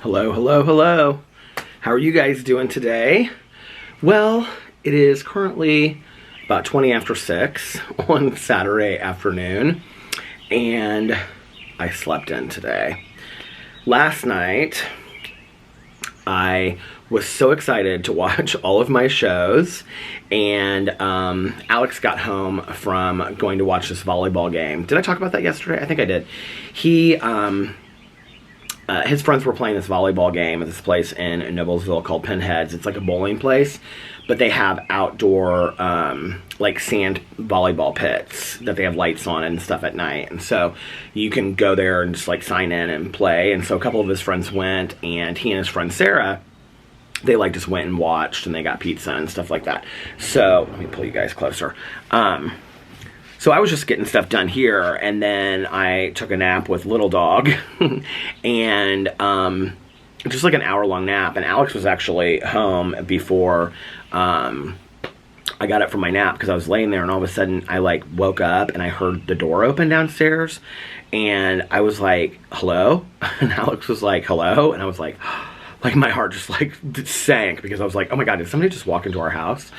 Hello, hello, hello. How are you guys doing today? Well, it is currently about 20 after 6 on Saturday afternoon, and I slept in today. Last night, I was so excited to watch all of my shows, and Alex got home from going to watch this volleyball game. Did I talk about that yesterday? I think I did. His friends were playing this volleyball game at this place in Noblesville called Pinheads. It's like a bowling place, but they have outdoor like sand volleyball pits that they have lights on and stuff at night. And so you can go there and just like sign in and play. And so a couple of his friends went, and he and his friend Sarah, they like just went and watched, and they got pizza and stuff like that. So let me pull you guys closer. So I was just getting stuff done here, and then I took a nap with little dog, and just like an hour-long nap. And Alex was actually home before I got up from my nap, because I was laying there, and all of a sudden I like woke up and I heard the door open downstairs, and I was like, "Hello?" And Alex was like, "Hello?" And I was like my heart just like sank, because I was like, "Oh my God, did somebody just walk into our house?"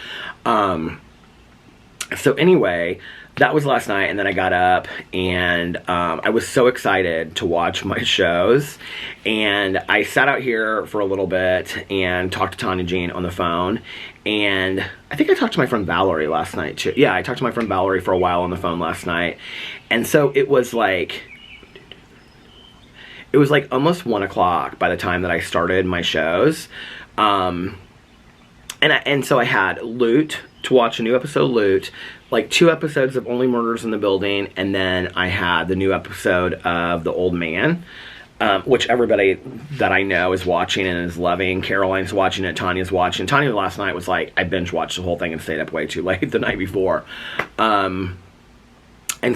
So anyway, that was last night, and then I got up, and I was so excited to watch my shows, and I sat out here for a little bit and talked to Tanya Jean on the phone, and I think I talked to my friend Valerie last night too. Yeah, I talked to my friend Valerie for a while on the phone last night, and so it was like almost 1 o'clock by the time that I started my shows, and so I had Loot to watch, a new episode of Loot, like 2 episodes of Only Murders in the Building, and then I had the new episode of The Old Man, which everybody that I know is watching and is loving. Caroline's watching it, Tanya's watching. Tanya last night was like, I binge watched the whole thing and stayed up way too late the night before. And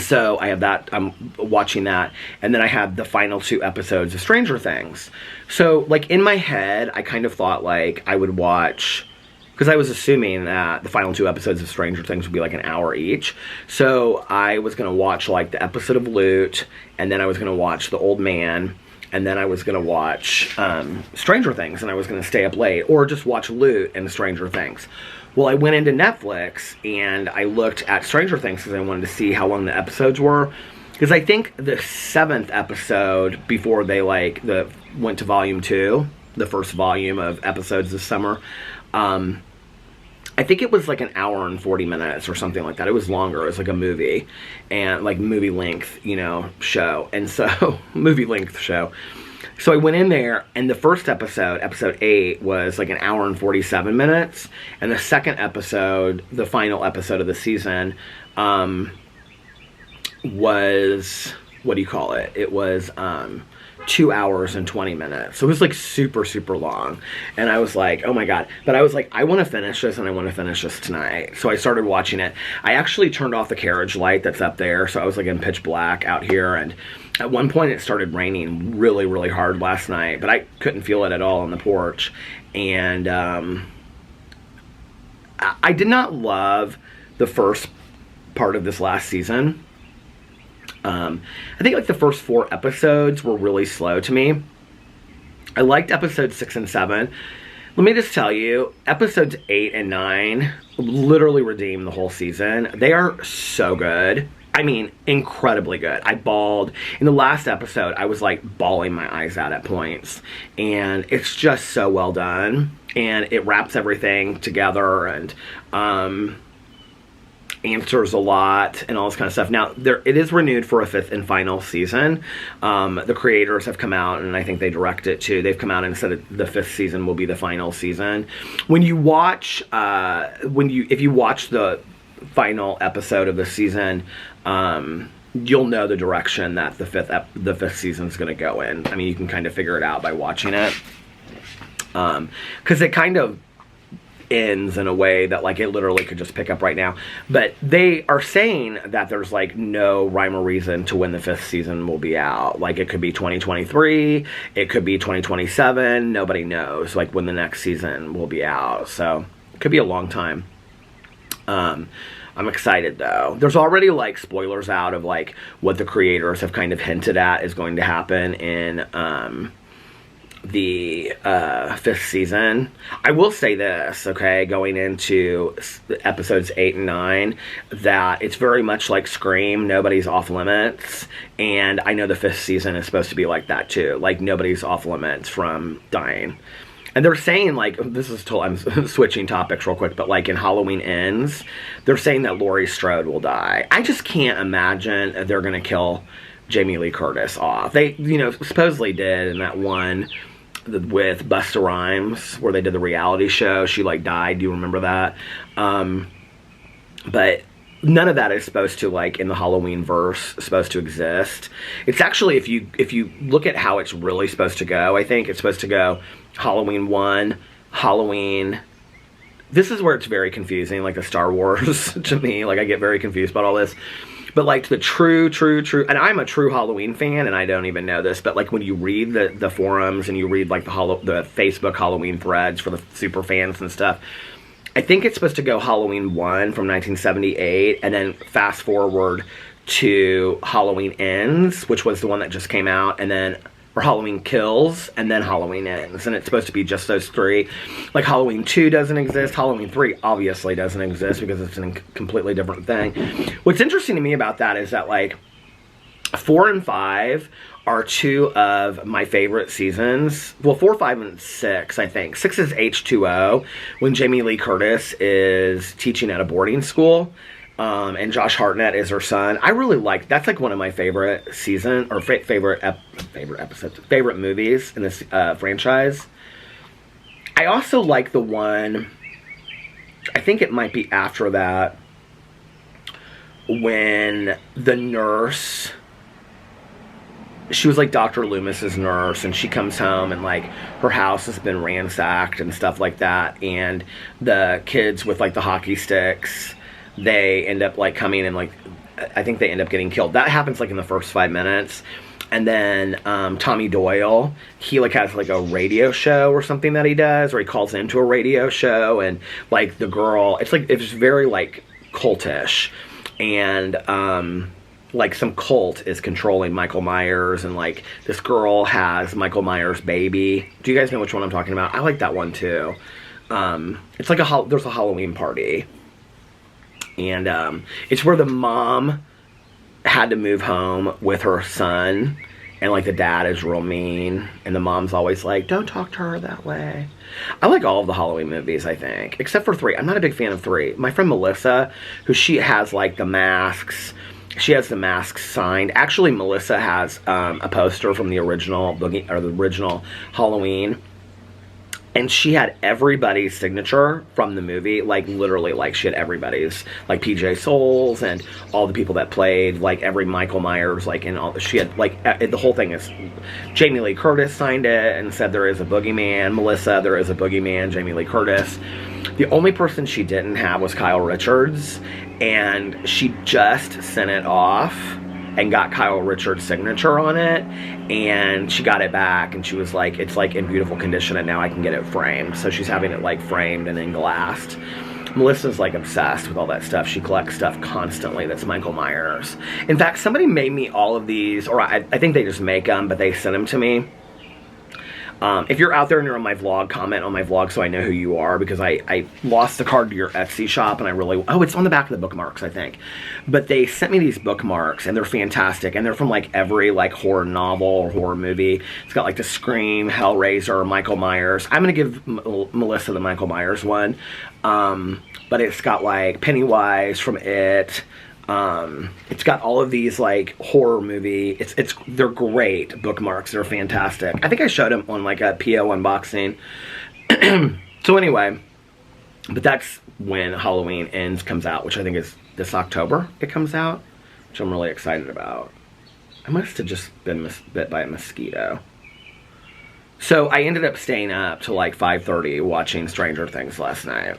so I have that, I'm watching that, and then I have the final 2 episodes of Stranger Things. So like in my head, I kind of thought like I would watch, because I was assuming that the final 2 episodes of Stranger Things would be like an hour each. So I was going to watch like the episode of Loot, and then I was going to watch The Old Man, and then I was going to watch Stranger Things, and I was going to stay up late, or just watch Loot and Stranger Things. Well, I went into Netflix, and I looked at Stranger Things because I wanted to see how long the episodes were. Because I think the 7th episode, before they went to volume 2, the first volume of episodes this summer, I think it was like an hour and 40 minutes or something like that. It was longer. It was like a movie, and like movie length, show. And so, movie length show. So I went in there, and the first episode, episode 8, was like an hour and 47 minutes. And the second episode, the final episode of the season, was, it was 2 hours and 20 minutes. So it was like super, super long. And I was like, oh my God. But I was like, I want to finish this, and I want to finish this tonight. So I started watching it. I actually turned off the carriage light that's up there. So I was like in pitch black out here. And at one point it started raining really, really hard last night, but I couldn't feel it at all on the porch. And I did not love the first part of this last season. I think like the first 4 episodes were really slow to me. I liked episodes 6 and 7. Let me just tell you, episodes 8 and 9 literally redeem the whole season. They are so good. I mean, incredibly good. I bawled. In the last episode, I was like bawling my eyes out at points. And it's just so well done. And it wraps everything together, and answers a lot and all this kind of stuff. Now, it is renewed for a 5th and final season. The creators have come out, and I think they direct it too. They've come out and said that the 5th season will be the final season. When you watch, if you watch the final episode of the season, you'll know the direction that the 5th season is going to go in. I mean, you can kind of figure it out by watching it, because it kind of ends in a way that like it literally could just pick up right now. But they are saying that there's like no rhyme or reason to when the 5th season will be out. Like it could be 2023, it could be 2027. Nobody knows like when the next season will be out. So it could be a long time. I'm excited though. There's already like spoilers out of like what the creators have kind of hinted at is going to happen in the 5th season. I will say this, okay, going into episodes 8 and 9, that it's very much like Scream, nobody's off limits, and I know the 5th season is supposed to be like that too, like nobody's off limits from dying. And they're saying, like, I'm switching topics real quick, but like in Halloween Ends, they're saying that Laurie Strode will die. I just can't imagine they're gonna kill Jamie Lee Curtis off. They, supposedly did in that one with Busta Rhymes, where they did the reality show. She, like, died. Do you remember that? But none of that is supposed to, like, in the Halloween verse, supposed to exist. It's actually, if you look at how it's really supposed to go, I think it's supposed to go Halloween 1, Halloween... This is where it's very confusing, like the Star Wars, to me. Like, I get very confused about all this. But, like, the true, and I'm a true Halloween fan, and I don't even know this, but, like, when you read the forums and you read, like, the Facebook Halloween threads for the super fans and stuff, I think it's supposed to go Halloween 1 from 1978, and then fast forward to Halloween Ends, which was the one that just came out, and then... or Halloween Kills, and then Halloween Ends. And it's supposed to be just those 3. Like, Halloween 2 doesn't exist. Halloween 3 obviously doesn't exist because it's a completely different thing. What's interesting to me about that is that, like, 4 and 5 are 2 of my favorite seasons. Well, 4, 5, and 6, I think. 6 is H2O, when Jamie Lee Curtis is teaching at a boarding school. And Josh Hartnett is her son. I really like, that's like one of my favorite season, or favorite episodes, favorite movies in this franchise. I also like the one, I think it might be after that, when the nurse, she was like Dr. Loomis's nurse, and she comes home and, like, her house has been ransacked and stuff like that, and the kids with, like, the hockey sticks, they end up, like, coming and, like, I think they end up getting killed. That happens, like, in the first 5 minutes. And then Tommy Doyle, he, like, has, like, a radio show or something that he does, or he calls into a radio show, and, like, the girl, it's very, like, cultish. And, like, some cult is controlling Michael Myers, and, like, this girl has Michael Myers' baby. Do you guys know which one I'm talking about? I like that one, too. It's like there's a Halloween party. And it's where the mom had to move home with her son, and, like, the dad is real mean, and the mom's always like, don't talk to her that way. I like all of the Halloween movies, I think, except for 3. I'm not a big fan of 3. My friend Melissa, who she has, like, the masks, she has the masks signed. Actually, Melissa has a poster from the original Halloween. And she had everybody's signature from the movie, like, literally, like, she had everybody's, like, PJ Souls and all the people that played, like, every Michael Myers, like, and all, she had, like, the whole thing is, Jamie Lee Curtis signed it and said there is a boogeyman. Melissa, there is a boogeyman. Jamie Lee Curtis. The only person she didn't have was Kyle Richards, and she just sent it off and got Kyle Richards' signature on it, and she got it back, and she was like, it's, like, in beautiful condition, and now I can get it framed. So she's having it, like, framed and then glassed. Melissa's, like, obsessed with all that stuff. She collects stuff constantly that's Michael Myers. In fact, somebody made me all of these, or I think they just make them, but they sent them to me. If you're out there and you're on my vlog, comment on my vlog so I know who you are, because I lost the card to your Etsy shop, and I really... Oh, it's on the back of the bookmarks, I think. But they sent me these bookmarks, and they're fantastic, and they're from, like, every, like, horror novel or horror movie. It's got, like, the Scream, Hellraiser, Michael Myers. I'm going to give Melissa the Michael Myers one. But it's got, like, Pennywise from It. It's got all of these, like, horror movie, they're great bookmarks, they're fantastic. I think I showed them on, like, a PO unboxing. So anyway, but that's when Halloween Ends comes out, which I think is this October it comes out, which I'm really excited about. I must have just been bit by a mosquito. So I ended up staying up till, like, 5:30 watching Stranger Things last night.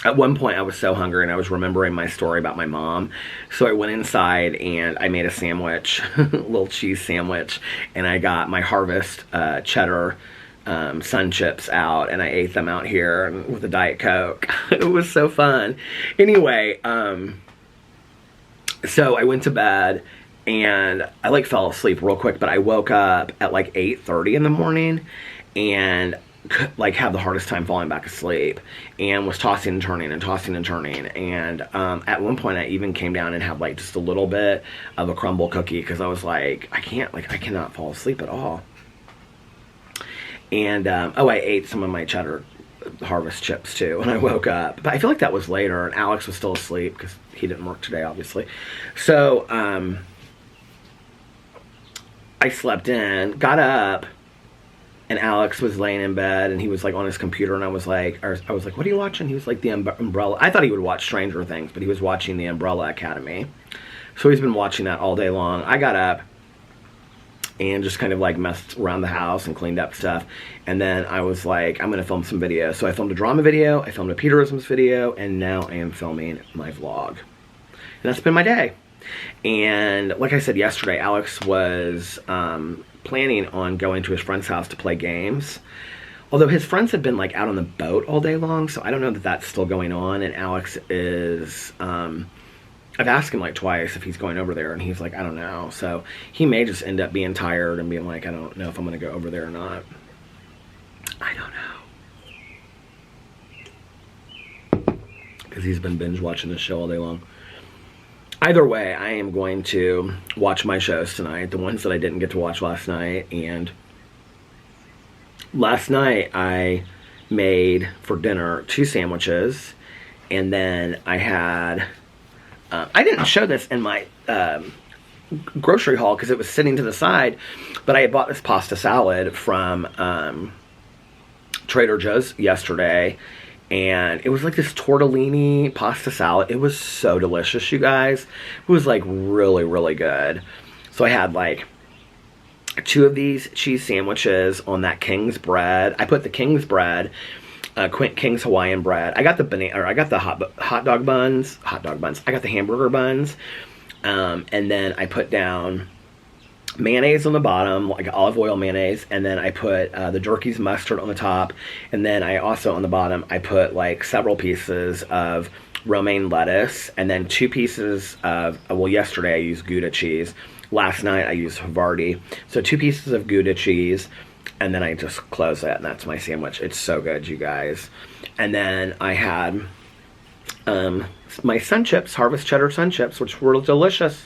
At one point, I was so hungry, and I was remembering my story about my mom. So I went inside, and I made a sandwich, a little cheese sandwich, and I got my Harvest cheddar Sun Chips out, and I ate them out here with a Diet Coke. It was so fun. Anyway, so I went to bed, and I like fell asleep real quick, but I woke up at like 8:30 in the morning and like had the hardest time falling back asleep, and was tossing and turning and tossing and turning. And at one point I even came down and had like just a little bit of a crumble cookie, because I was like, I cannot fall asleep at all. And I ate some of my cheddar harvest chips too when I woke up, but I feel like that was later, and Alex was still asleep because he didn't work today, obviously. So I slept in, got up, and Alex was laying in bed, and he was like on his computer, and I was like, what are you watching? He was like, the Umbrella. I thought he would watch Stranger Things, but he was watching the Umbrella Academy. So he's been watching that all day long. I got up and just kind of like messed around the house and cleaned up stuff. And then I was like, I'm gonna film some videos. So I filmed a drama video, I filmed a Peterisms video, and now I am filming my vlog. And that's been my day. And like I said yesterday, Alex was planning on going to his friend's house to play games. Although his friends have been like out on the boat all day long, so I don't know that that's still going on. And Alex is, I've asked him like twice if he's going over there, and he's like, I don't know. So he may just end up being tired and being like, I don't know if I'm going to go over there or not. I don't know. Because he's been binge watching this show all day long. Either way, I am going to watch my shows tonight, the ones that I didn't get to watch last night. And last night I made for dinner 2 sandwiches, and then I had... I didn't show this in my grocery haul because it was sitting to the side, but I had bought this pasta salad from Trader Joe's yesterday, and it was like this tortellini pasta salad. It was so delicious, you guys. It was like really, really good. So I had like 2 of these cheese sandwiches on that King's bread. I put the King's bread, King's Hawaiian bread. I got the I got the hot dog buns. I got the hamburger buns, and then I put down mayonnaise on the bottom, like olive oil mayonnaise, and then I put the Jerky's mustard on the top, and then I also on the bottom I put like several pieces of romaine lettuce, and then 2 pieces of well, yesterday I used Gouda cheese. Last night I used Havarti. So 2 pieces of Gouda cheese. And then I just close that, and that's my sandwich. It's so good, you guys. And then I had my sun chips, Harvest Cheddar sun chips, which were delicious,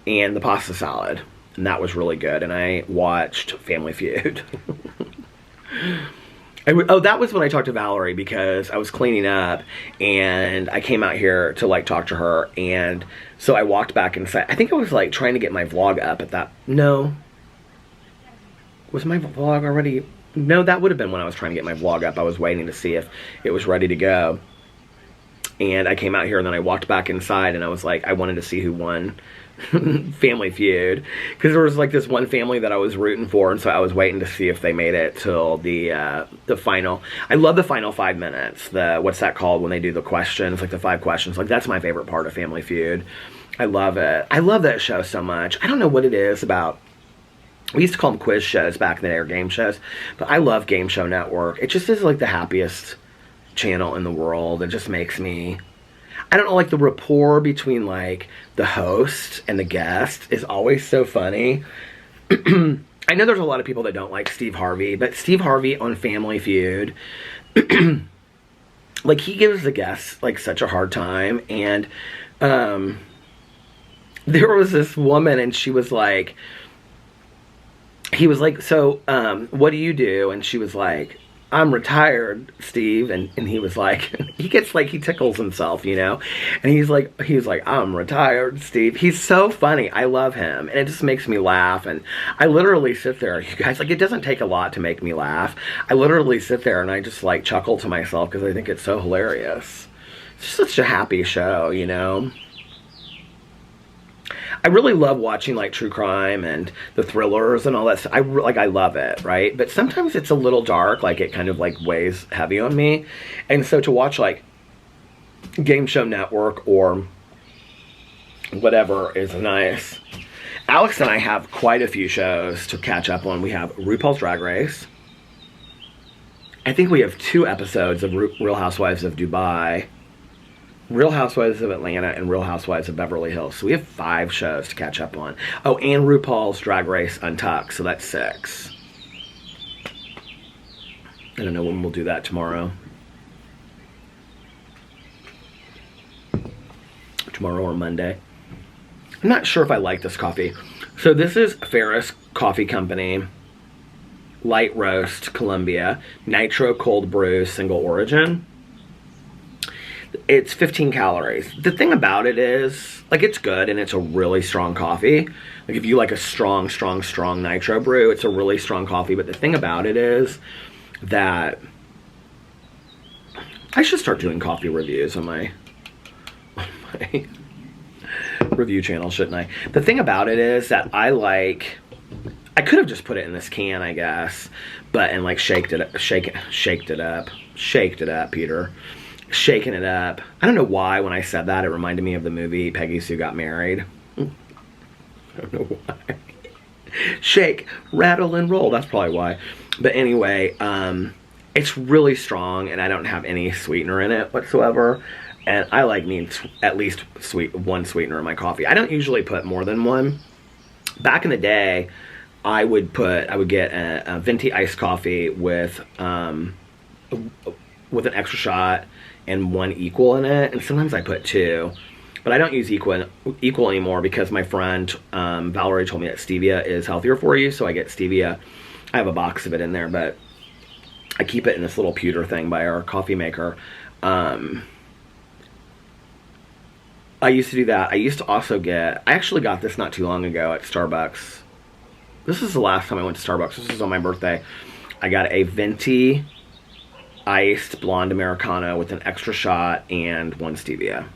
and the pasta salad, and that was really good. And I watched Family Feud. That was when I talked to Valerie, because I was cleaning up, and I came out here to like talk to her, and so I walked back inside. I think I was like trying to get my vlog up at that. No. Was my vlog already? No, that would have been when I was trying to get my vlog up. I was waiting to see if it was ready to go. And I came out here, and then I walked back inside, and I was like, I wanted to see who won Family Feud. Because there was like this one family that I was rooting for, and so I was waiting to see if they made it till the final. I love the final 5 minutes. What's that called when they do the questions, like the 5 questions. Like, that's my favorite part of Family Feud. I love it. I love that show so much. I don't know what it is about. We used to call them quiz shows back in the day, or game shows, but I love Game Show Network. It just is like the happiest channel in the world. It just makes me, I don't know, like the rapport between like the host and the guest is always so funny. I know there's a lot of people that don't like Steve Harvey, but Steve Harvey on Family Feud, like he gives the guests like such a hard time. And there was this woman, and she was like, he was like, so, what do you do? And she was like, I'm retired, Steve. And he was like, he gets like, he tickles himself, you know? And he's like, I'm retired, Steve. He's so funny. I love him. And it just makes me laugh. And I literally sit there, you guys, like, it doesn't take a lot to make me laugh. I literally sit there and I just like chuckle to myself because I think it's so hilarious. It's such a happy show, you know? I really love watching like true crime and the thrillers and all that stuff. I love it, right? But sometimes it's a little dark, like it kind of like weighs heavy on me. And so to watch like Game Show Network or whatever is nice. Alex and I have quite a few shows to catch up on. We have RuPaul's Drag Race. I think we have 2 episodes of Real Housewives of Dubai. Real Housewives of Atlanta and Real Housewives of Beverly Hills. So we have 5 shows to catch up on. Oh, and RuPaul's Drag Race Untucked. So that's 6. I don't know when we'll do that tomorrow. Tomorrow or Monday. I'm not sure if I like this coffee. So this is Ferris Coffee Company. Light Roast, Columbia. Nitro Cold Brew, Single Origin. It's 15 calories. The thing about it is, like, it's good and it's a really strong coffee. Like, if you like a strong nitro brew, it's a really strong coffee. But the thing about it is that I should start doing coffee reviews on my review channel, shouldn't I? The thing about it is that I could have just put it in this can, I guess, but, and like shaked it up, Peter. Shaking it up. I don't know why when I said that it reminded me of the movie Peggy Sue Got Married. I don't know why. Shake, rattle, and roll. That's probably why. But anyway, it's really strong, and I don't have any sweetener in it whatsoever. And I need at least one sweetener in my coffee. I don't usually put more than one. Back in the day, I would get a venti iced coffee with an extra shot and 1 equal in it, and sometimes I put 2, but I don't use equal anymore because my friend Valerie told me that stevia is healthier for you, so I get stevia. I have a box of it in there, but I keep it in this little pewter thing by our coffee maker. I used to do that. I used to also I actually got this not too long ago at Starbucks. This is the last time I went to Starbucks. This was on my birthday. I got a venti iced blonde Americano with an extra shot and 1 stevia.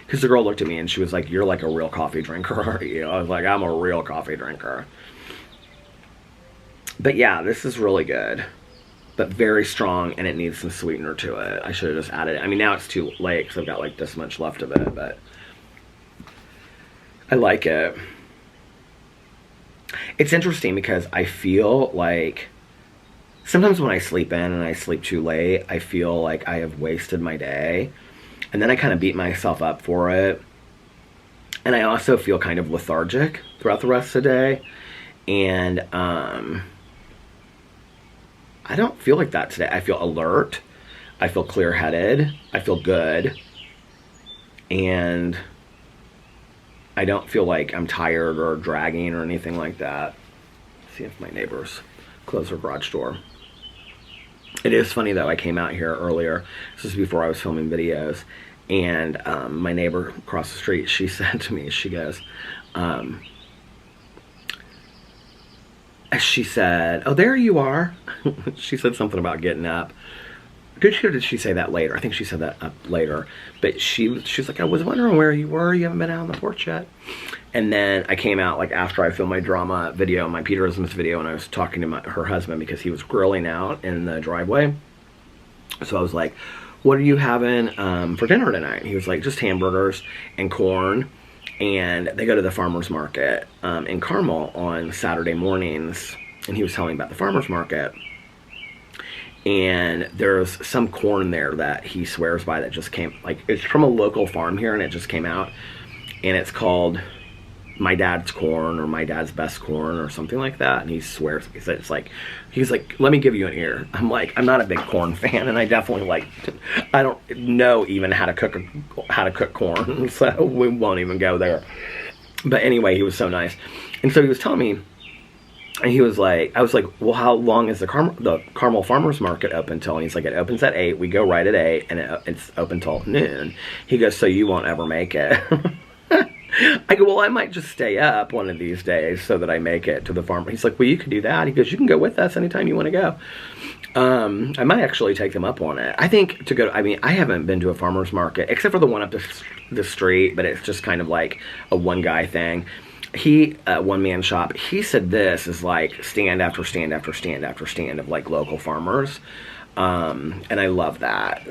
Because the girl looked at me and she was like, "You're like a real coffee drinker, aren't you?" I was like, "I'm a real coffee drinker." But yeah, this is really good. But very strong, and it needs some sweetener to it. I should have just added it. I mean, now it's too late because I've got like this much left of it, but I like it. It's interesting because I feel like sometimes when I sleep in and I sleep too late, I feel like I have wasted my day. And then I kind of beat myself up for it. And I also feel kind of lethargic throughout the rest of the day. And I don't feel like that today. I feel alert. I feel clear-headed. I feel good. And I don't feel like I'm tired or dragging or anything like that. Let's see if my neighbors close their garage door. It is funny though, I came out here earlier, this is before I was filming videos, and my neighbor across the street, she said to me, she goes, she said, "Oh, there you are." She said something about getting up. Did she say that later? I think she said that up later. But she was like, "I was wondering where you were. You haven't been out on the porch yet." And then I came out like after I filmed my drama video, my Peterisms video, and I was talking to her husband because he was grilling out in the driveway. So I was like, "What are you having for dinner tonight?" And he was like, "Just hamburgers and corn." And they go to the farmer's market in Carmel on Saturday mornings. And he was telling me about the farmer's market. And there's some corn there that he swears by that just came, like, it's from a local farm here and it just came out. And it's called My Dad's Corn or My Dad's Best Corn or something like that. And he swears, it's like, he's like, "Let me give you an ear." I'm like, I'm not a big corn fan, and I definitely I don't know even how to cook corn, so we won't even go there. But anyway, he was so nice. And so he was telling me, and he was like, I was like, "Well, how long is the Carmel Farmers Market open till?" And he's like, "It opens at 8. We go right at 8, and it's open till noon." He goes, "So you won't ever make it." I go, "Well, I might just stay up one of these days so that I make it to the farm." He's like, "Well, you could do that." He goes, "You can go with us anytime you want to go." I might actually take them up on it. I think I mean, I haven't been to a farmer's market, except for the one up the street, but it's just kind of like a one-guy thing. One-man shop. He said this is like stand after stand after stand after stand of like local farmers. And I love that.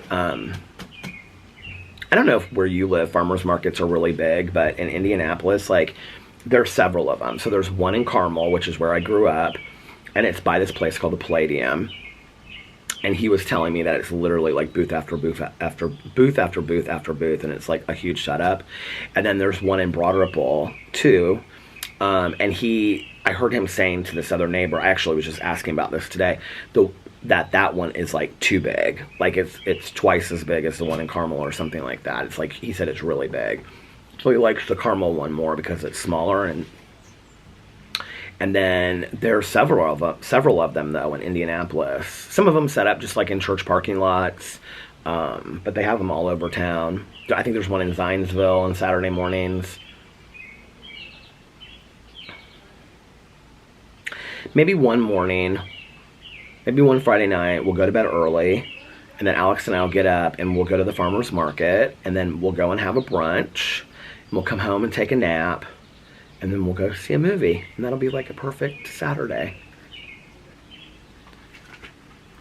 I don't know if where you live, farmers markets are really big, but in Indianapolis, like, there's several of them. So there's one in Carmel, which is where I grew up, and it's by this place called the Palladium. And he was telling me that it's literally like booth after booth after booth after booth after booth, and it's like a huge setup. And then there's one in Broad Ripple too. And I heard him saying to this other neighbor, I actually was just asking about this today, that one is like too big. Like it's twice as big as the one in Carmel or something like that. It's like, he said it's really big. So he likes the Carmel one more because it's smaller. And then there are several of them though in Indianapolis. Some of them set up just like in church parking lots, but they have them all over town. I think there's one in Zionsville on Saturday mornings. Maybe one morning, maybe one Friday night, we'll go to bed early, and then Alex and I will get up and we'll go to the farmer's market, and then we'll go and have a brunch, and we'll come home and take a nap, and then we'll go see a movie, and that'll be like a perfect Saturday.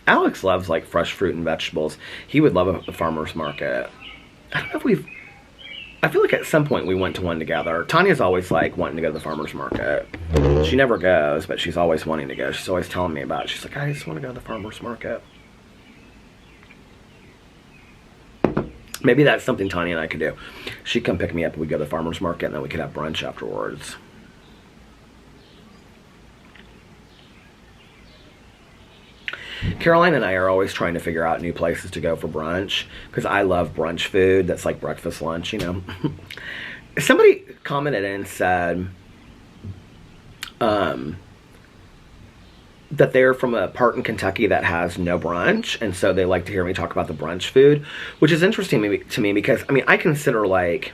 Alex loves like fresh fruit and vegetables. He would love a farmer's market. I don't know if I feel like at some point we went to one together. Tanya's always like wanting to go to the farmer's market. She never goes, but she's always wanting to go. She's always telling me about it. She's like, I just want to go to the farmer's market. Maybe that's something Tanya and I could do. She'd come pick me up and we'd go to the farmer's market, and then we could have brunch afterwards. Caroline and I are always trying to figure out new places to go for brunch, because I love brunch food that's like breakfast, lunch, you know. Somebody commented and said that they're from a part in Kentucky that has no brunch, and so they like to hear me talk about the brunch food, which is interesting to me because, I mean, I consider, like,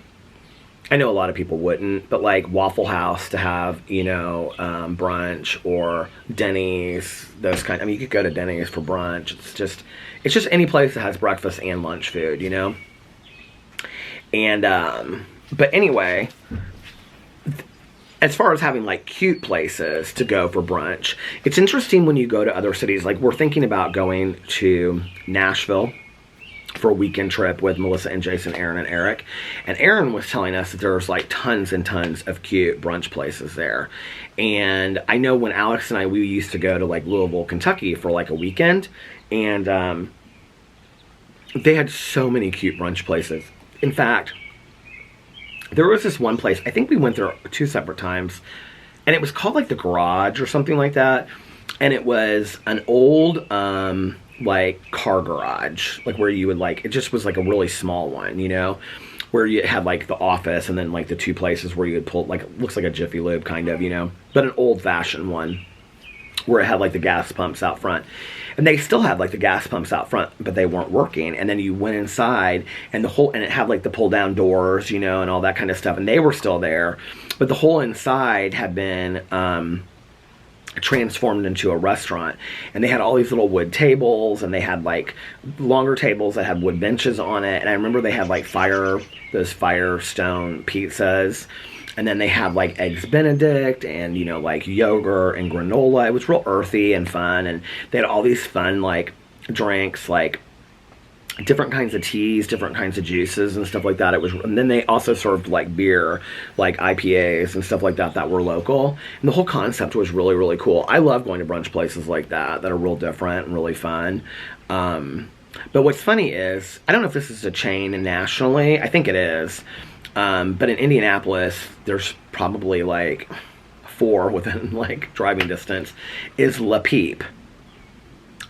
I know a lot of people wouldn't, but like Waffle House to have, you know, brunch, or Denny's, those kind. I mean, you could go to Denny's for brunch. It's just any place that has breakfast and lunch food, you know. And but anyway, as far as having like cute places to go for brunch, it's interesting when you go to other cities. Like, we're thinking about going to Nashville for a weekend trip with Melissa and Jason, Aaron and Eric. And Aaron was telling us that there's like tons and tons of cute brunch places there. And I know when Alex and I, we used to go to like Louisville, Kentucky for like a weekend, and they had so many cute brunch places. In fact, there was this one place, I think we went there 2 separate times, and it was called like the Garage or something like that. And it was an old like car garage, like where you would like, it just was like a really small one, you know, where you had like the office and then like the 2 places where you would pull, like, it looks like a Jiffy Lube kind of, you know, but an old fashioned one where it had like the gas pumps out front. And they still had like the gas pumps out front, but they weren't working. And then you went inside, and and it had like the pull down doors, you know, and all that kind of stuff, and they were still there, but the whole inside had been transformed into a restaurant. And they had all these little wood tables, and they had like longer tables that had wood benches on it. And I remember they had like those Firestone pizzas, and then they had like eggs Benedict, and, you know, like yogurt and granola. It was real earthy and fun, and they had all these fun like drinks, like different kinds of teas, different kinds of juices and stuff like that. And then they also served like beer, like IPAs and stuff like that were local. And the whole concept was really, really cool. I love going to brunch places like that are real different and really fun. But what's funny is, I don't know if this is a chain nationally. I think it is. But in Indianapolis, there's probably like 4 within like driving distance, is Le Peep.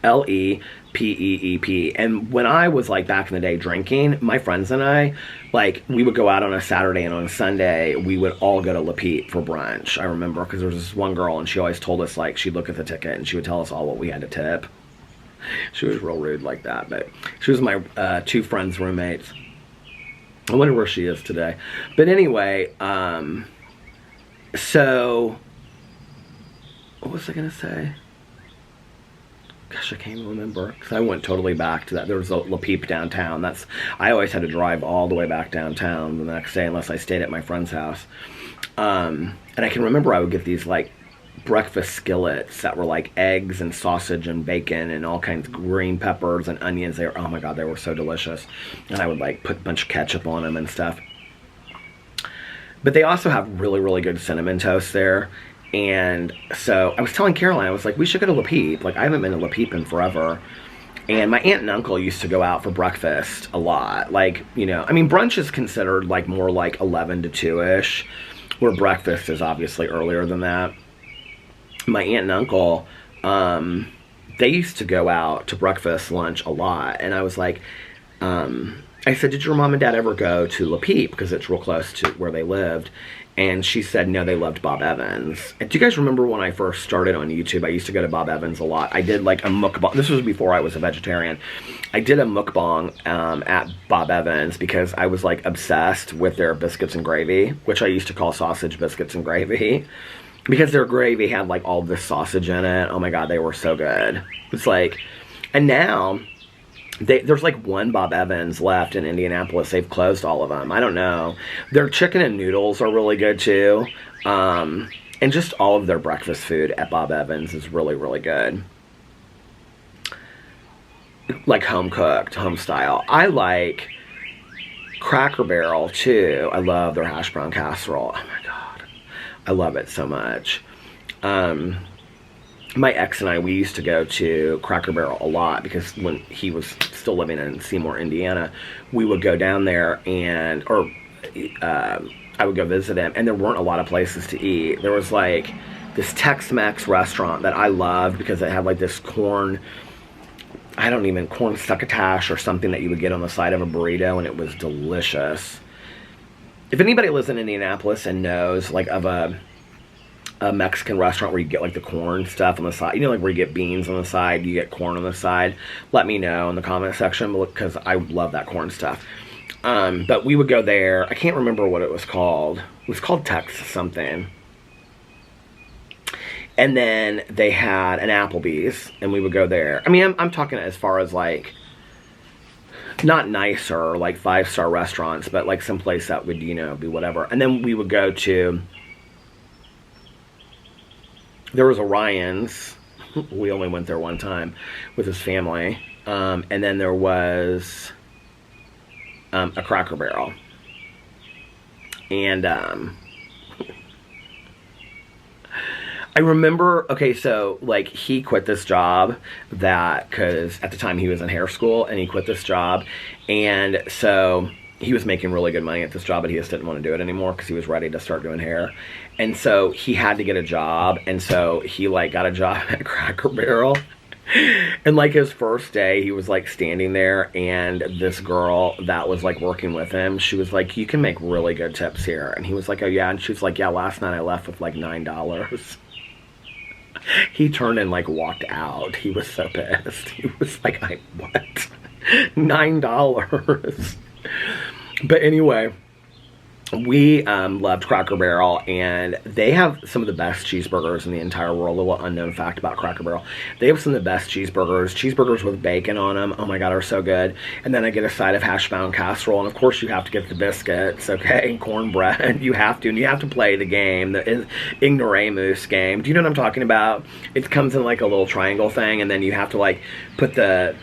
LEPEEP. And when I was like back in the day drinking, my friends and I, like, we would go out on a Saturday, and on a Sunday we would all go to Le Peep for brunch. I remember, because there was this one girl, and she always told us, like, she'd look at the ticket and she would tell us all what we had to tip. She was real rude like that, but she was my 2 friends' roommates. I wonder where she is today. But anyway, so what was I gonna say? Gosh, I can't even remember, because I went totally back to that. There was a Le Peep downtown. I always had to drive all the way back downtown the next day unless I stayed at my friend's house. And I can remember I would get these like breakfast skillets that were like eggs and sausage and bacon and all kinds of green peppers and onions. Oh my God, they were so delicious. And I would like put a bunch of ketchup on them and stuff. But they also have really, really good cinnamon toast there. And so I was telling Caroline, I was like, we should go to Le Peep. Like, I haven't been to Le Peep in forever. And my aunt and uncle used to go out for breakfast a lot. Like, you know, I mean, brunch is considered like more like 11 to 2-ish, where breakfast is obviously earlier than that. My aunt and uncle, they used to go out to breakfast, lunch a lot. And I was like, I said, did your mom and dad ever go to La Peep? Because it's real close to where they lived. And she said, no, they loved Bob Evans. And do you guys remember when I first started on YouTube, I used to go to Bob Evans a lot. I did like a mukbang. This was before I was a vegetarian. I did a mukbang at Bob Evans because I was like obsessed with their biscuits and gravy, which I used to call sausage biscuits and gravy. Because their gravy had like all this sausage in it. Oh my God, they were so good. It's like, and now there's like one Bob Evans left in Indianapolis. They've closed all of them. I don't know. Their chicken and noodles are really good too. And just all of their breakfast food at Bob Evans is really, really good. Like home cooked, home style. I like Cracker Barrel too. I love their hash brown casserole. Oh my God. I love it so much. My ex and I, we used to go to Cracker Barrel a lot because when he was still living in Seymour, Indiana, we would go down there and, I would go visit him, and there weren't a lot of places to eat. There was like this Tex-Mex restaurant that I loved because it had like this corn succotash or something that you would get on the side of a burrito, and it was delicious. If anybody lives in Indianapolis and knows like of a Mexican restaurant where you get like the corn stuff on the side, you know, like where you get beans on the side, you get corn on the side, let me know in the comment section because I love that corn stuff. But we would go there. I can't remember what it was called. It was called Tex something. And then they had an Applebee's, and we would go there. I mean, I'm talking as far as like not nicer, like 5-star restaurants, but like some place that would, you know, be whatever. And then we would go to, there was Orion's. We only went there one time with his family. And then there was a Cracker Barrel. And I remember, okay, so like he quit this job because at the time he was in hair school, and he quit this job. And so he was making really good money at this job, but he just didn't want to do it anymore because he was ready to start doing hair. And so he had to get a job, and so he like got a job at Cracker Barrel. And like his first day, he was like standing there, and this girl that was like working with him, she was like, you can make really good tips here. And he was like, oh yeah. And she was like, yeah, last night I left with like $9. He turned and like walked out. He was so pissed. He was like, what? $9. But anyway, we loved Cracker Barrel, and they have some of the best cheeseburgers in the entire world. A little unknown fact about Cracker Barrel. They have some of the best cheeseburgers with bacon on them. Oh my God, are so good. And then I get a side of hash brown casserole, and of course you have to get the biscuits, okay, and cornbread. You have to, and you have to play the game, the ignoramus game. Do you know what I'm talking about? It comes in like a little triangle thing, and then you have to like put the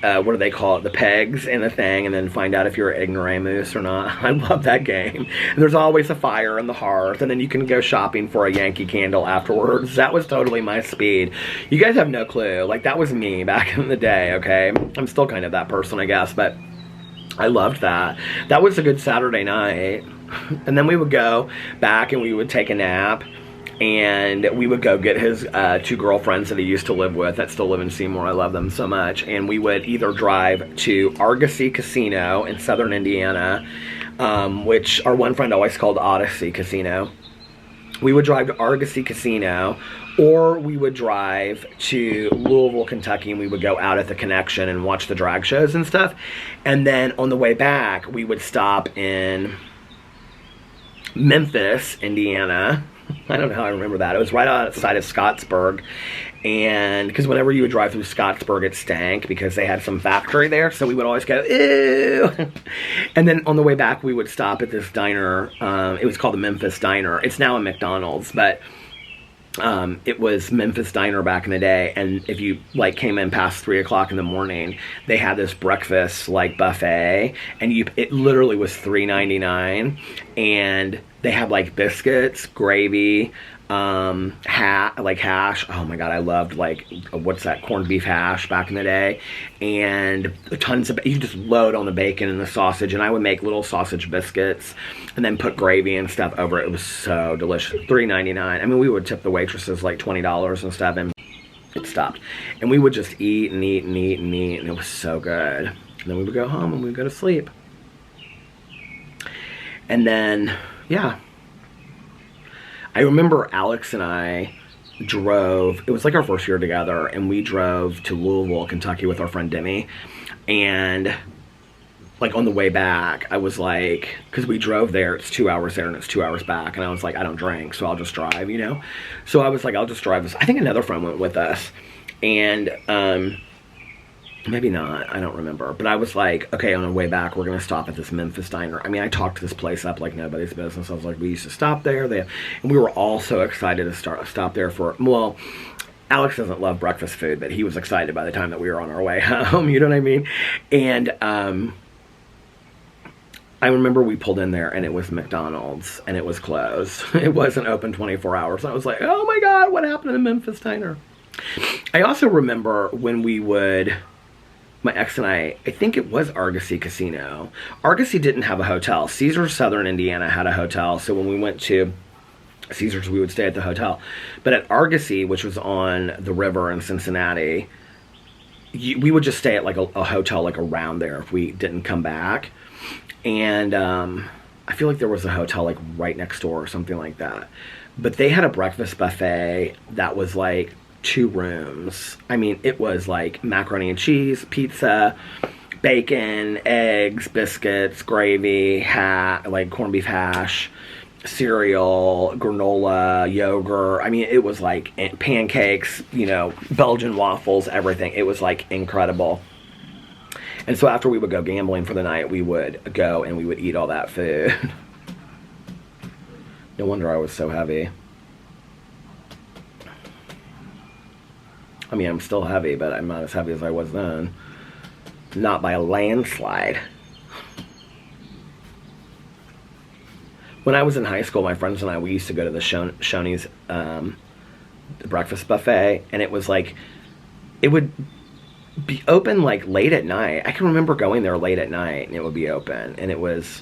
what do they call it, the pegs in the thing, and then find out if you're an ignoramus or not. I love that game. And there's always a fire in the hearth, and then you can go shopping for a Yankee Candle afterwards. That was totally my speed. You guys have no clue. Like, that was me back in the day, okay? I'm still kind of that person, I guess, but I loved that. That was a good Saturday night. And then we would go back and we would take a nap. And we would go get his 2 girlfriends that he used to live with that still live in Seymour. I love them so much. And we would either drive to Argosy Casino in southern Indiana, which our one friend always called Odyssey Casino. We would drive to Argosy Casino, or we would drive to Louisville, Kentucky, and we would go out at the Connection and watch the drag shows and stuff. And then on the way back, we would stop in Memphis, Indiana. I don't know how I remember that. It was right outside of Scottsburg. And because whenever you would drive through Scottsburg, it stank because they had some factory there. So we would always go, ew. And then on the way back, we would stop at this diner. It was called the Memphis Diner. It's now a McDonald's, but it was Memphis Diner back in the day. And if you like came in past 3 o'clock in the morning, they had this breakfast like buffet, and it literally was $3.99, and they had like biscuits, gravy, hash. Oh my god, I loved like what's that, corned beef hash back in the day, and tons of, you just load on the bacon and the sausage, and I would make little sausage biscuits and then put gravy and stuff over it. It was so delicious. $3.99. I mean, we would tip the waitresses like $20 and stuff, and it stopped, and we would just eat and eat and eat and eat, and it was so good. And then we would go home and we would go to sleep, and then yeah, I remember Alex and I drove, it was like our first year together, and we drove to Louisville, Kentucky with our friend Demi, and like on the way back, I was like, because we drove there, it's 2 hours there and it's 2 hours back, and I was like, I don't drink, so I'll just drive, you know? So I was like, I'll just drive this. I think another friend went with us, and maybe not, I don't remember. But I was like, okay, on the way back, we're going to stop at this Memphis diner. I mean, I talked this place up like nobody's business. I was like, we used to stop there. And we were all so excited to stop there for, well, Alex doesn't love breakfast food, but he was excited by the time that we were on our way home, you know what I mean? And I remember we pulled in there, and it was McDonald's, and it was closed. It wasn't open 24 hours. I was like, oh my God, what happened to the Memphis diner? I also remember when we would, my ex and I think it was Argosy Casino. Argosy didn't have a hotel. Caesars Southern Indiana had a hotel, so when we went to Caesars, we would stay at the hotel. But at Argosy, which was on the river in Cincinnati, we would just stay at like a hotel like around there if we didn't come back. And I feel like there was a hotel like right next door or something like that. But they had a breakfast buffet that was like 2 rooms. I mean, it was like macaroni and cheese, pizza, bacon, eggs, biscuits, gravy, like corned beef hash, cereal, granola, yogurt. I mean, it was like pancakes, you know, Belgian waffles, everything. It was like incredible. And so after we would go gambling for the night, we would go and we would eat all that food. No wonder I was so heavy. I mean, I'm still heavy, but I'm not as heavy as I was then. Not by a landslide. When I was in high school, my friends and I, we used to go to the Shoney's breakfast buffet, and it was like, it would be open like late at night. I can remember going there late at night, and it would be open, and it was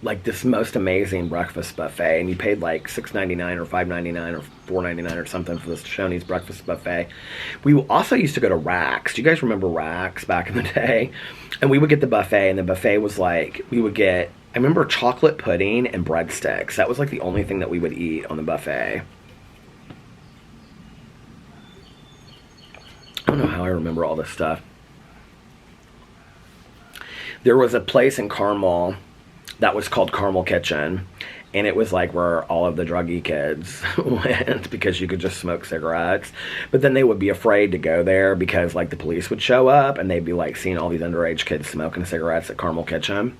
like this most amazing breakfast buffet, and you paid like $6.99 or $5.99 or $4.99 or something for this Shoney's breakfast buffet. We also used to go to Rax. Do you guys remember Rax back in the day? And we would get the buffet, and the buffet was like, we would get, I remember chocolate pudding and breadsticks. That was like the only thing that we would eat on the buffet. I don't know how I remember all this stuff. There was a place in Carmel that was called Carmel Kitchen, and it was like where all of the druggy kids went because you could just smoke cigarettes. But then they would be afraid to go there because like the police would show up, and they'd be like seeing all these underage kids smoking cigarettes at Carmel Kitchen.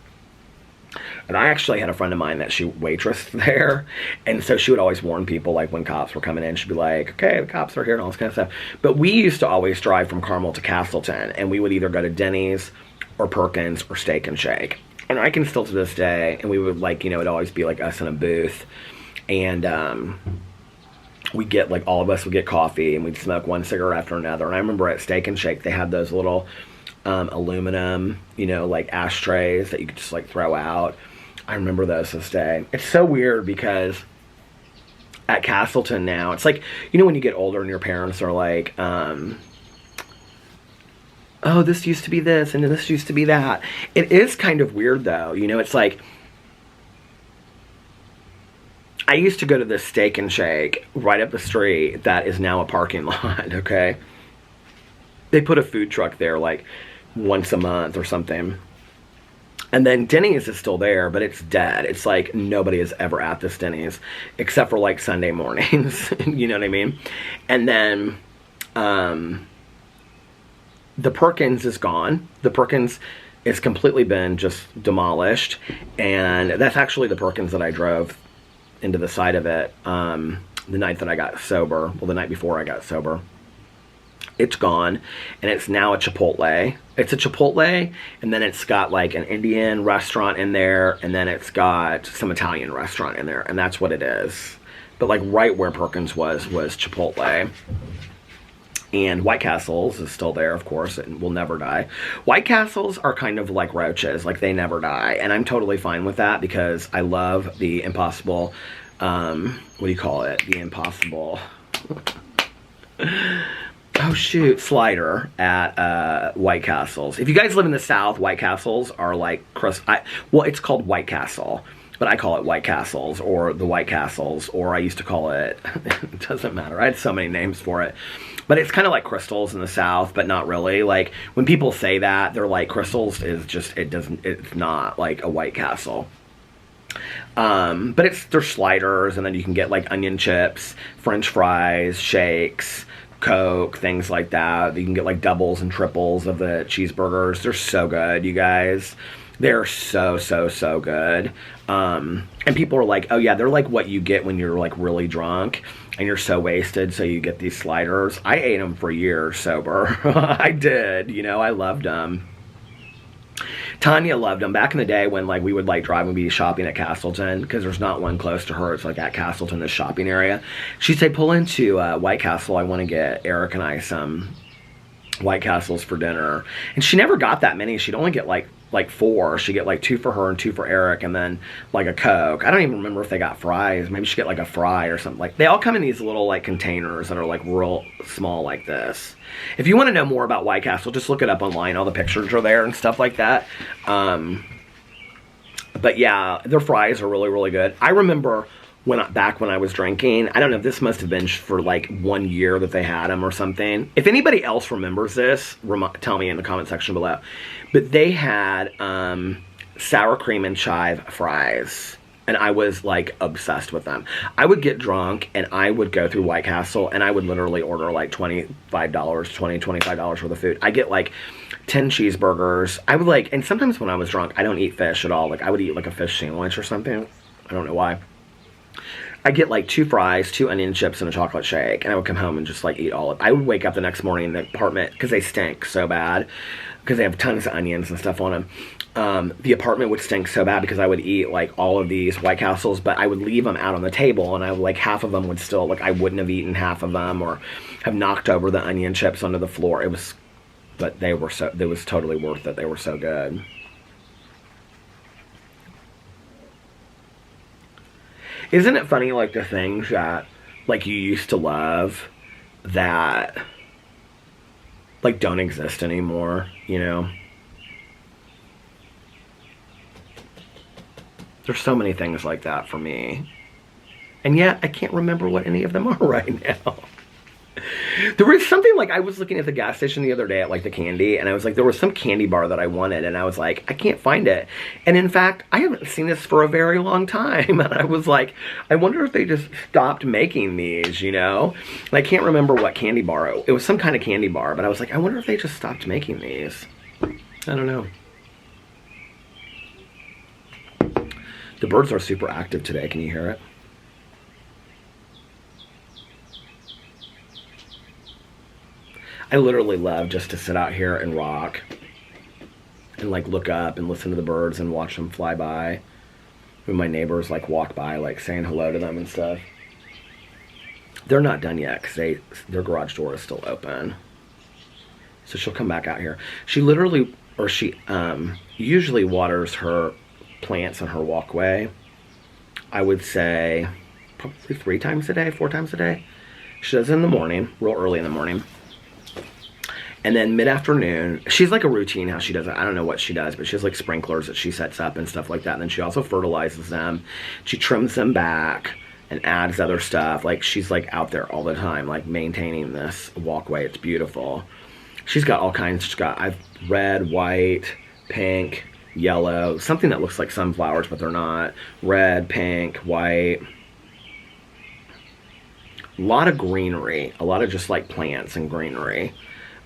And I actually had a friend of mine that she waitressed there, and so she would always warn people like when cops were coming in. She'd be like, okay, the cops are here and all this kind of stuff. But we used to always drive from Carmel to Castleton, and we would either go to Denny's or Perkins or Steak and Shake. And I can still to this day, and we would like, you know, it'd always be like us in a booth, and we'd get like, all of us would get coffee, and we'd smoke one cigarette after another. And I remember at Steak and Shake, they had those little aluminum, you know, like ashtrays that you could just like throw out. I remember those to this day. It's so weird because at Castleton now, it's like, you know, when you get older and your parents are like, oh, this used to be this, and this used to be that. It is kind of weird, though. You know, it's like, I used to go to this Steak and Shake right up the street that is now a parking lot, okay? They put a food truck there, like, once a month or something. And then Denny's is still there, but it's dead. It's like nobody is ever at this Denny's, except for, like, Sunday mornings. You know what I mean? And then, the Perkins is gone. The Perkins is completely been just demolished. And that's actually the Perkins that I drove into the side of it the night that I got sober. Well, the night before I got sober. It's gone, and it's now a Chipotle. It's a Chipotle, and then it's got like an Indian restaurant in there, and then it's got some Italian restaurant in there, and that's what it is. But like right where Perkins was Chipotle. And White Castles is still there, of course, and will never die. White Castles are kind of like roaches, like they never die. And I'm totally fine with that because I love the Impossible, what do you call it? The Impossible, oh shoot, slider at White Castles. If you guys live in the South, White Castles are like, well, it's called White Castle. But I call it White Castles or the White Castles, or I used to call it, it doesn't matter. I had so many names for it. But it's kind of like Crystals in the South, but not really. Like, when people say that, they're like, Crystals is just, it's not like a White Castle. But there's sliders, and then you can get like onion chips, French fries, shakes, Coke, things like that. You can get like doubles and triples of the cheeseburgers. They're so good, you guys. They're so, so, so good. And people are like, oh yeah, they're like what you get when you're like really drunk and you're so wasted, so you get these sliders. I ate them for years sober. I did, you know, I loved them. Tanya loved them back in the day when like we would like drive and be shopping at Castleton, because there's not one close to her. It's like at Castleton, this shopping area. She'd say, pull into White Castle. I want to get Eric and I some White Castles for dinner. And she never got that many. She'd only get like 4. She'd get like 2 for her and 2 for Eric, and then like a Coke. I don't even remember if they got fries. Maybe she'd get like a fry or something. Like, they all come in these little like containers that are like real small like this. If you want to know more about White Castle, just look it up online. All the pictures are there and stuff like that. But yeah, their fries are really, really good. I remember back when I was drinking, I don't know, this must have been for like 1 year that they had them or something. If anybody else remembers this, tell me in the comment section below. But they had sour cream and chive fries, and I was like obsessed with them. I would get drunk and I would go through White Castle and I would literally order like $25 worth of food. I get like 10 cheeseburgers. I would like, and sometimes when I was drunk, I don't eat fish at all. Like, I would eat like a fish sandwich or something. I don't know why. I get like 2 fries, 2 onion chips, and a chocolate shake, and I would come home and just like eat all of it. I would wake up the next morning in the apartment, because they stink so bad, because they have tons of onions and stuff on them. The apartment would stink so bad because I would eat like all of these White Castles, but I would leave them out on the table, and I would, like, half of them would still, like, I wouldn't have eaten half of them, or have knocked over the onion chips onto the floor. It was totally worth it. They were so good. Isn't it funny, like, the things that, like, you used to love that, like, don't exist anymore, you know? There's so many things like that for me. And yet, I can't remember what any of them are right now. There was something, like, I was looking at the gas station the other day at, like, the candy, and I was like, there was some candy bar that I wanted, and I was like, I can't find it. And in fact, I haven't seen this for a very long time, and I was like, I wonder if they just stopped making these, you know? And I can't remember what candy bar, it was some kind of candy bar, but I was like, I wonder if they just stopped making these. I don't know. The birds are super active today, can you hear it? I literally love just to sit out here and rock and like look up and listen to the birds and watch them fly by. When my neighbors like walk by, like saying hello to them and stuff. They're not done yet because their garage door is still open. So she'll come back out here. She literally, or she usually waters her plants on her walkway. I would say probably 3 times a day, 4 times a day. She does it in the morning, real early in the morning. And then mid-afternoon, she's like a routine how she does it. I don't know what she does, but she has like sprinklers that she sets up and stuff like that. And then she also fertilizes them. She trims them back and adds other stuff. Like, she's like out there all the time, like maintaining this walkway. It's beautiful. She's got all kinds. She's got red, white, pink, yellow, something that looks like sunflowers, but they're not. Red, pink, white. A lot of greenery. A lot of just like plants and greenery.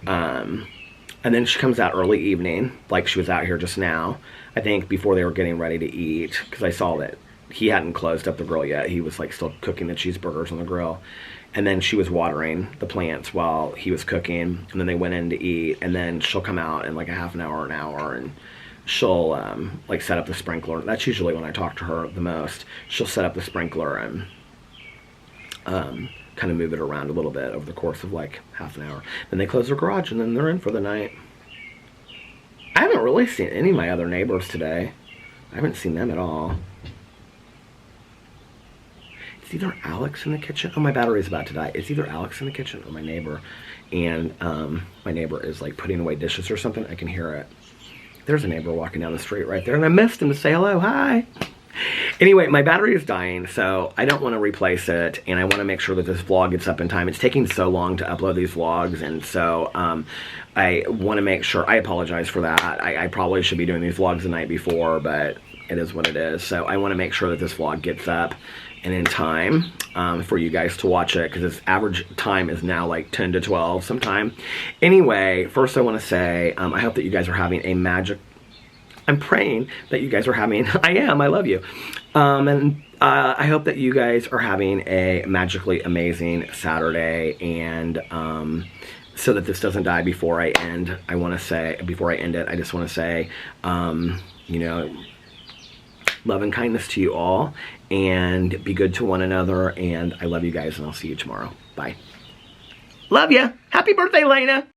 And then she comes out early evening, like she was out here just now, I think before they were getting ready to eat, because I saw that he hadn't closed up the grill yet. He was like still cooking the cheeseburgers on the grill. and then she was watering the plants while he was cooking, and then they went in to eat, and then she'll come out in like a half an hour, and she'll like set up the sprinkler. That's usually when I talk to her the most. She'll set up the sprinkler and kind of move it around a little bit over the course of like half an hour. Then they close their garage, and then they're in for the night. I haven't really seen any of my other neighbors today. I haven't seen them at all. It's either Alex in the kitchen. Oh, my battery's about to die. It's either Alex in the kitchen or my neighbor. And my neighbor is like putting away dishes or something. I can hear it. There's a neighbor walking down the street right there, and I missed him to say hello. Hi. Anyway, my battery is dying, so I don't want to replace it, and I want to make sure that this vlog gets up in time. It's taking so long to upload these vlogs, and so I want to make sure. I apologize for that. I probably should be doing these vlogs the night before, but it is what it is. So I want to make sure that this vlog gets up and in time for you guys to watch it, because its average time is now like 10 to 12 sometime. Anyway, first I want to say I hope that you guys are having a I'm praying that you guys are having, I love you. And I hope that you guys are having a magically amazing Saturday, and so that this doesn't die before I end, I want to say, before I end it, I just want to say, you know, love and kindness to you all, and be good to one another, and I love you guys, and I'll see you tomorrow. Bye. Love ya. Happy birthday, Lena.